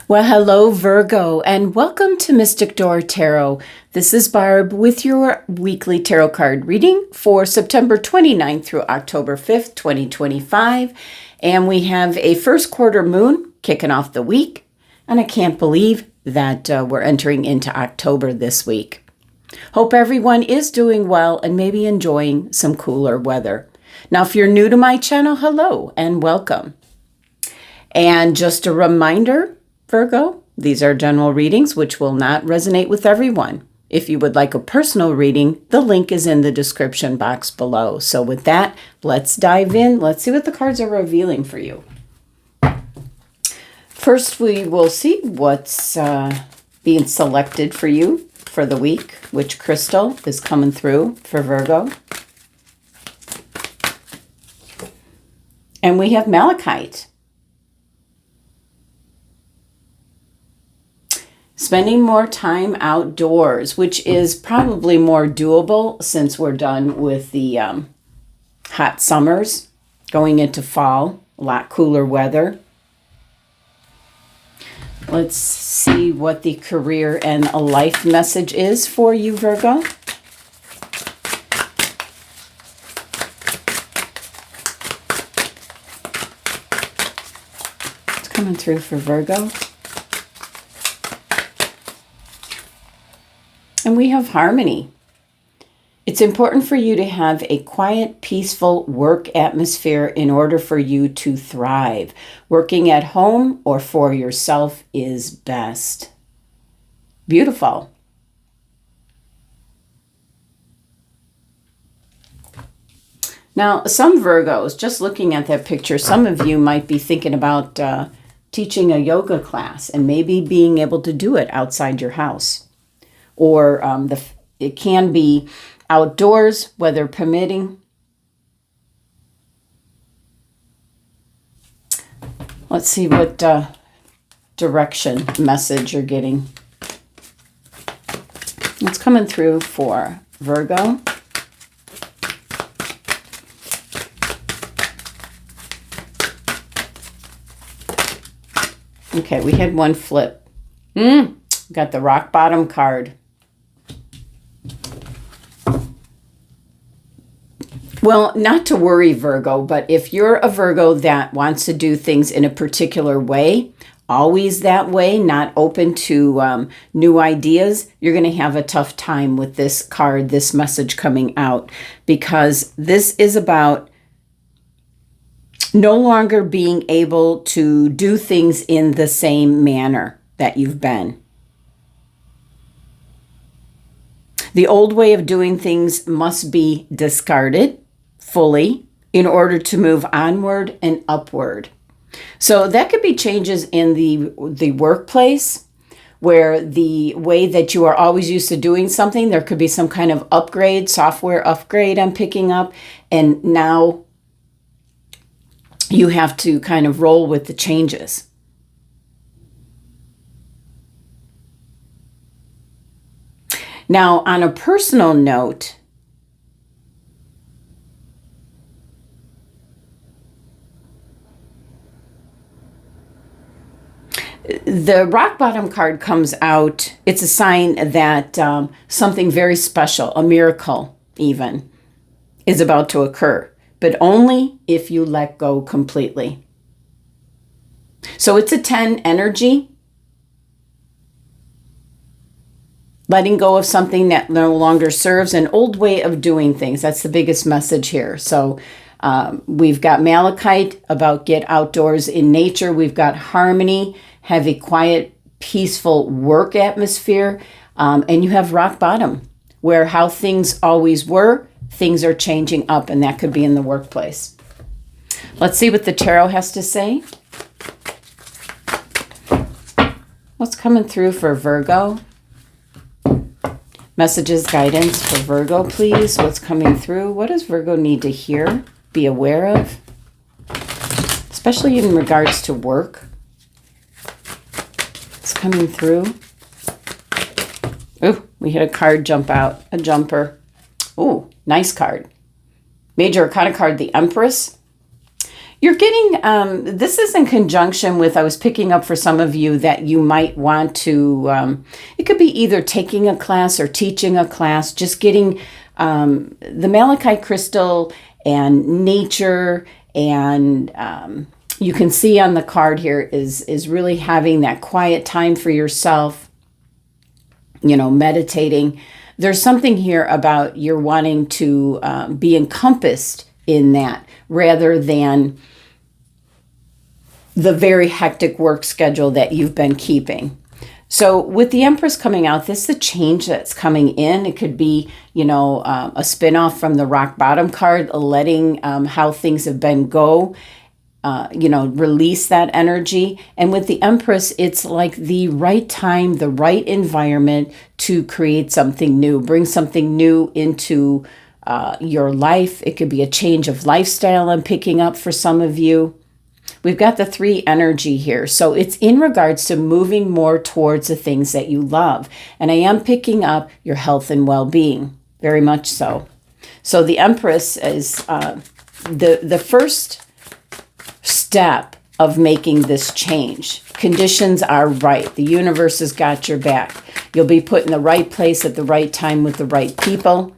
Well, hello, Virgo, and welcome to Mystic Door Tarot. This is Barb with your weekly tarot card reading for September 29th through October 5th, 2025. And we have a first quarter moon kicking off the week. And I can't believe that we're entering into October this week. Hope everyone is doing well and maybe enjoying some cooler weather. Now, if you're new to my channel, hello and welcome. And just a reminder, Virgo, these are general readings which will not resonate with everyone. If you would like a personal reading, the link is in the description box below. So with that, let's dive in. Let's see what the cards are revealing for you. First, we will see what's being selected for you for the week, which crystal is coming through for Virgo. And we have malachite. Spending more time outdoors, which is probably more doable since we're done with the hot summers, going into fall, a lot cooler weather. Let's see what the career and a life message is for you, Virgo. It's coming through for Virgo. And we have harmony. It's important for you to have a quiet, peaceful work atmosphere in order for you to thrive. Working at home or for yourself is best. Beautiful. Now, some Virgos, just looking at that picture, some of you might be thinking about teaching a yoga class and maybe being able to do it outside your house. Or it can be outdoors, weather permitting. Let's see what direction message you're getting. It's coming through for Virgo. Okay, we had one flip. Got the rock bottom card. Well, not to worry, Virgo, but if you're a Virgo that wants to do things in a particular way, always that way, not open to new ideas, you're going to have a tough time with this card, this message coming out, because this is about no longer being able to do things in the same manner that you've been. The old way of doing things must be discarded fully in order to move onward and upward. So that could be changes in the workplace, where the way that you are always used to doing something, there could be some kind of upgrade, software upgrade I'm picking up, and now you have to kind of roll with the changes. Now, on a personal note, the rock bottom card comes out. It's a sign that something very special, a miracle even, is about to occur, but only if you let go completely. So it's a 10 energy. Letting go of something that no longer serves, an old way of doing things. That's the biggest message here. So we've got malachite, about get outdoors in nature. We've got harmony, have a quiet, peaceful work atmosphere. And you have rock bottom, where how things always were, things are changing up, and that could be in the workplace. Let's see what the tarot has to say. What's coming through for Virgo? Messages, guidance for Virgo, please. What's coming through? What does Virgo need to hear, be aware of? Especially in regards to work. It's coming through. Ooh, we had a card jump out, a jumper. Ooh, nice card. Major Arcana card, the Empress. You're getting, this is in conjunction with, I was picking up for some of you that you might want to, it could be either taking a class or teaching a class, just getting the malachite crystal and nature, and you can see on the card here is really having that quiet time for yourself, meditating. There's something here about you're wanting to be encompassed in that rather than the very hectic work schedule that you've been keeping. So with the Empress coming out, this is a change that's coming in. It could be, a spin-off from the rock bottom card, letting how things have been go, release that energy. And with the Empress, it's like the right time, the right environment to create something new, bring something new into your life. It could be a change of lifestyle I'm picking up for some of you. We've got the 3 energy here. So it's in regards to moving more towards the things that you love. And I am picking up your health and well-being, very much so. So the Empress is the first step of making this change. Conditions are right. The universe has got your back. You'll be put in the right place at the right time with the right people.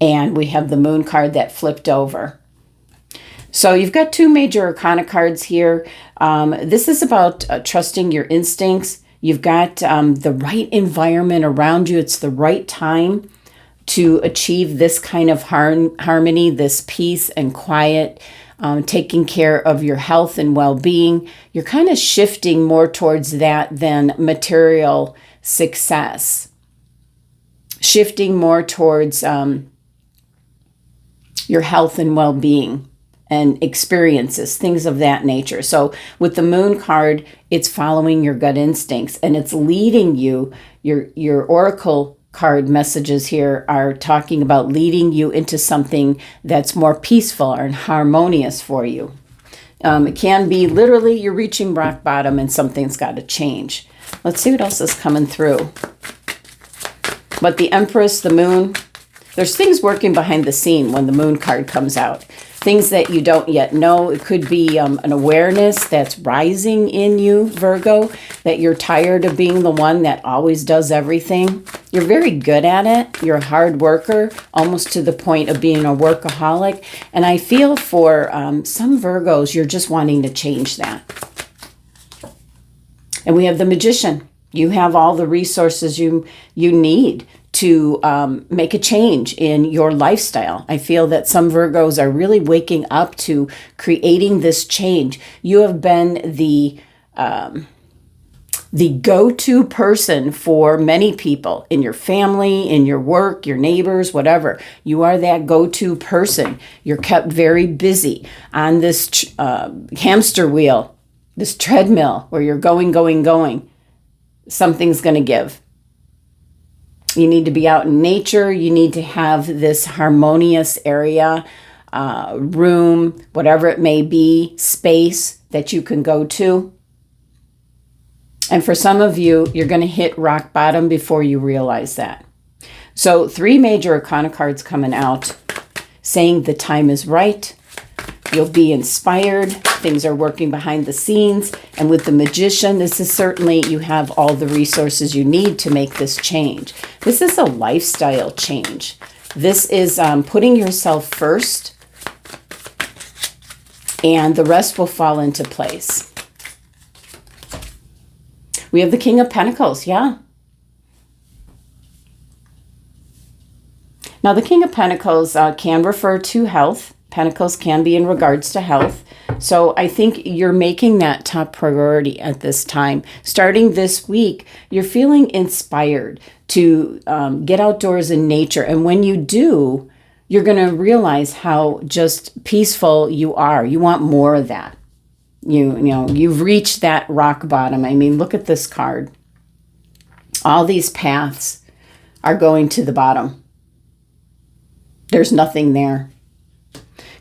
And we have the Moon card that flipped over. So you've got 2 major arcana cards here. This is about trusting your instincts. You've got the right environment around you. It's the right time to achieve this kind of harmony, this peace and quiet, taking care of your health and well-being. You're kind of shifting more towards that than material success. Shifting more towards your health and well-being and experiences, things of that nature. So with the Moon card, it's following your gut instincts, and it's leading you. Your oracle card messages here are talking about leading you into something that's more peaceful and harmonious for you. It can be literally you're reaching rock bottom and something's got to change. Let's see what else is coming through. But the Empress, the Moon, there's things working behind the scene when the Moon card comes out. Things that you don't yet know. It could be an awareness that's rising in you, Virgo, that you're tired of being the one that always does everything. You're very good at it. You're a hard worker, almost to the point of being a workaholic. And I feel for some Virgos, you're just wanting to change that. And we have the Magician. You have all the resources you need to make a change in your lifestyle. I feel that some Virgos are really waking up to creating this change. You have been the go-to person for many people in your family, in your work, your neighbors, whatever. You are that go-to person. You're kept very busy on this hamster wheel, this treadmill where you're going. Something's going to give. You need to be out in nature. You need to have this harmonious area, room, whatever it may be, space that you can go to. And for some of you, you're going to hit rock bottom before you realize that. So 3 major arcana cards coming out saying the time is right. You'll be inspired. Things are working behind the scenes. And with the Magician, this is certainly, you have all the resources you need to make this change. This is a lifestyle change. This is putting yourself first, and the rest will fall into place. We have the King of Pentacles, yeah. Now, the King of Pentacles can refer to health. Pentacles can be in regards to health. So I think you're making that top priority at this time. Starting this week, you're feeling inspired to get outdoors in nature. And when you do, you're going to realize how just peaceful you are. You want more of that. You've reached that rock bottom. I mean, look at this card. All these paths are going to the bottom. There's nothing there.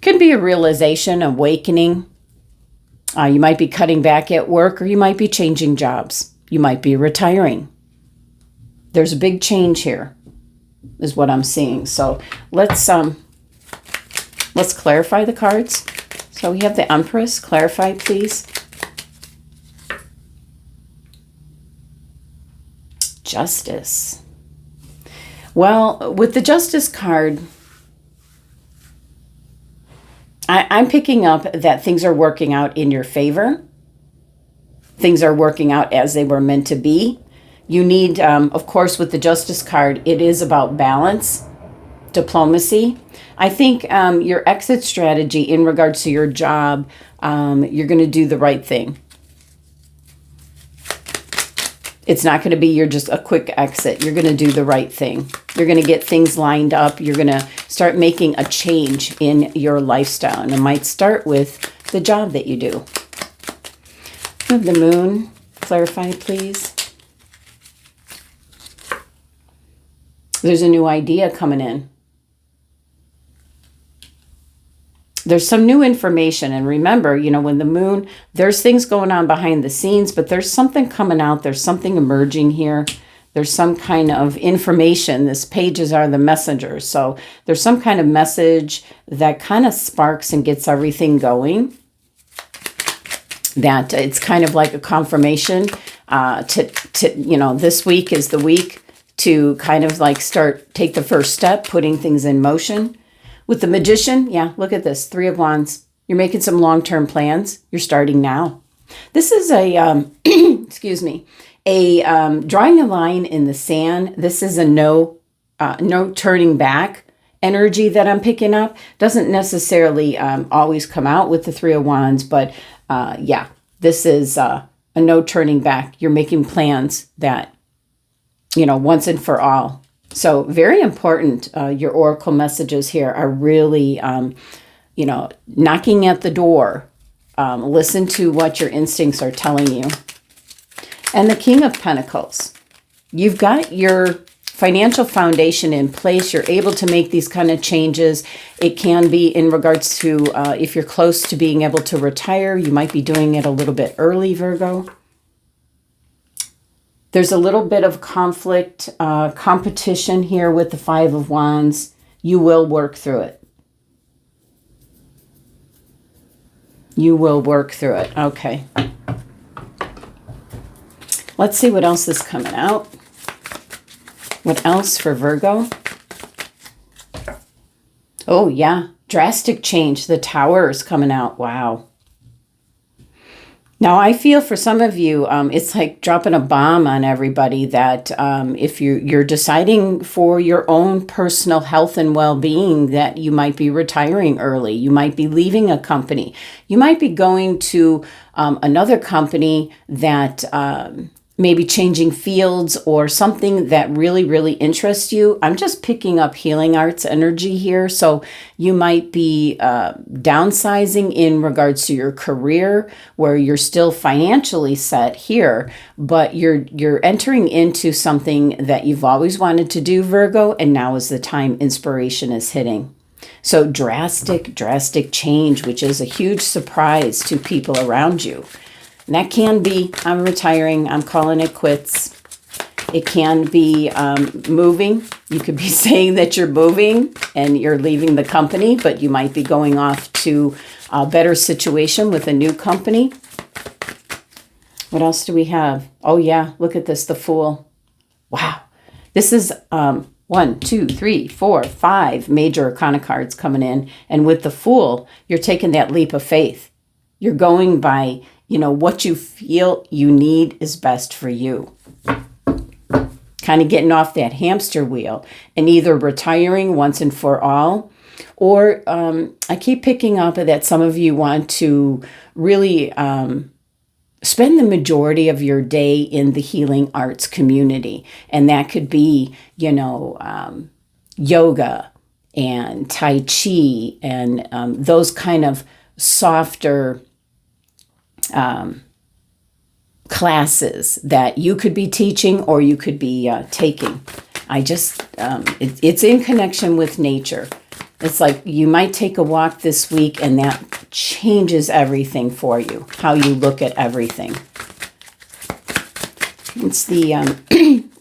Could be a realization, awakening. You might be cutting back at work, or you might be changing jobs. You might be retiring. There's a big change here, is what I'm seeing. So let's Let's clarify the cards. So we have the Empress. Clarify, please. Justice. Well, with the Justice card, I'm picking up that things are working out in your favor. Things are working out as they were meant to be. You need, of course, with the Justice card, it is about balance, diplomacy. I think your exit strategy in regards to your job, you're going to do the right thing. It's not going to be just a quick exit. You're going to do the right thing. You're going to get things lined up. You're going to start making a change in your lifestyle. And it might start with the job that you do. Have the Moon. Clarify, please. There's a new idea coming in. There's some new information. And remember, when the Moon, there's things going on behind the scenes, but there's something coming out. There's something emerging here. There's some kind of information. These pages are the messengers. So there's some kind of message that kind of sparks and gets everything going. That it's kind of like a confirmation this week is the week to kind of like take the first step, putting things in motion. With the Magician, yeah, look at this, 3 of Wands. You're making some long-term plans. You're starting now. This is a, excuse me, drawing a line in the sand. This is a no turning back energy that I'm picking up. Doesn't necessarily always come out with the 3 of Wands, but yeah, this is a no turning back. You're making plans that, once and for all. So very important. Your oracle messages here are really, knocking at the door. Listen to what your instincts are telling you. And the King of Pentacles. You've got your financial foundation in place. You're able to make these kind of changes. It can be in regards to if you're close to being able to retire, you might be doing it a little bit early, Virgo. There's a little bit of conflict, competition here with the 5 of Wands. You will work through it. You will work through it. Okay. Let's see what else is coming out. What else for Virgo? Oh, yeah. Drastic change. The Tower is coming out. Wow. Now, I feel for some of you, it's like dropping a bomb on everybody that if you're deciding for your own personal health and well-being that you might be retiring early. You might be leaving a company. You might be going to another company that maybe changing fields or something that really, really interests you. I'm just picking up healing arts energy here. So you might be downsizing in regards to your career where you're still financially set here, but you're entering into something that you've always wanted to do, Virgo, and now is the time inspiration is hitting. So drastic change, which is a huge surprise to people around you. And that can be, I'm retiring, I'm calling it quits. It can be moving. You could be saying that you're moving and you're leaving the company, but you might be going off to a better situation with a new company. What else do we have? Oh yeah, look at this, the Fool. Wow. This is 1, 2, 3, 4, 5 major arcana cards coming in. And with the Fool, you're taking that leap of faith. You're going by what you feel you need is best for you. Kind of getting off that hamster wheel and either retiring once and for all, or I keep picking up that some of you want to really spend the majority of your day in the healing arts community. And that could be, yoga and Tai Chi and those kind of softer classes that you could be teaching or you could be taking. It's in connection with nature. It's like you might take a walk this week and that changes everything for you, how you look at everything. It's the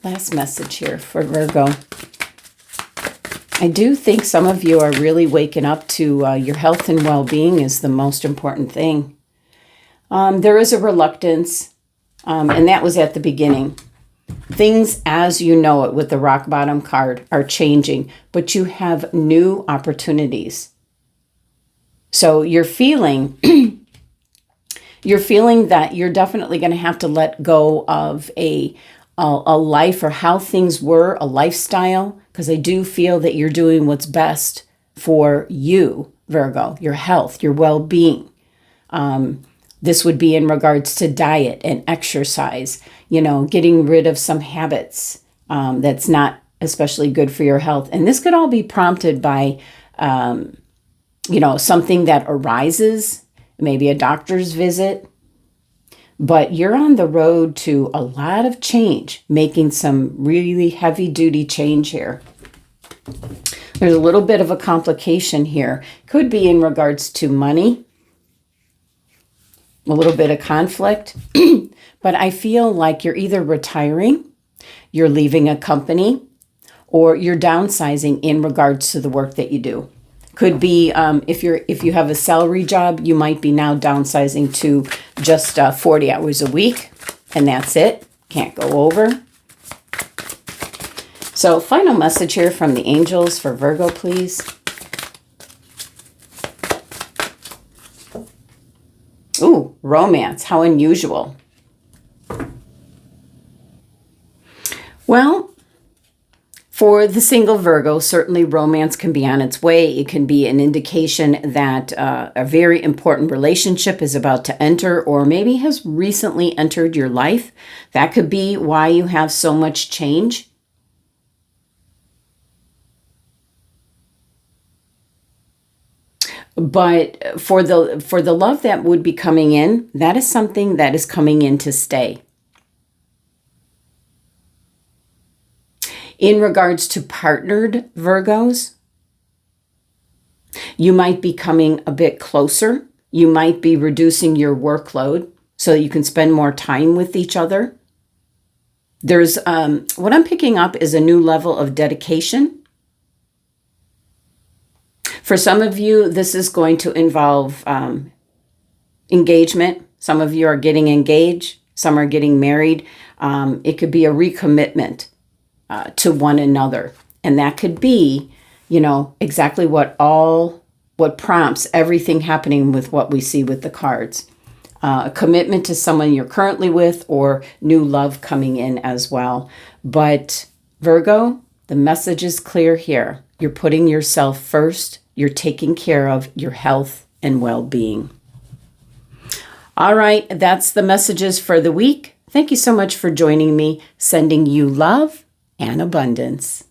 last message here for Virgo. I do think some of you are really waking up to your health and well-being is the most important thing. There is a reluctance, and that was at the beginning. Things as you know it with the rock bottom card are changing, but you have new opportunities. So you're feeling that you're definitely going to have to let go of a life or how things were, a lifestyle, because I do feel that you're doing what's best for you, Virgo, your health, your well-being. This would be in regards to diet and exercise, getting rid of some habits that's not especially good for your health. And this could all be prompted by, something that arises, maybe a doctor's visit. But you're on the road to a lot of change, making some really heavy-duty change here. There's a little bit of a complication here. Could be in regards to money, a little bit of conflict. But I feel like you're either retiring, you're leaving a company, or you're downsizing in regards to the work that you do. Could be if you have a salary job, you might be now downsizing to just 40 hours a week, and that's it. Can't go over. So final message here from the angels for Virgo, please. Ooh, romance. How unusual. Well, for the single Virgo, certainly romance can be on its way. It can be an indication that a very important relationship is about to enter or maybe has recently entered your life. That could be why you have so much change. But for the love that would be coming in, that is something that is coming in to stay. In regards to partnered Virgos, you might be coming a bit closer. You might be reducing your workload so that you can spend more time with each other. There's what I'm picking up is a new level of dedication. For some of you, this is going to involve engagement. Some of you are getting engaged. Some are getting married. It could be a recommitment to one another. And that could be, exactly what prompts everything happening with what we see with the cards. A commitment to someone you're currently with or new love coming in as well. But Virgo, the message is clear here. You're putting yourself first. You're taking care of your health and well-being. All right, that's the messages for the week. Thank you so much for joining me. Sending you love and abundance.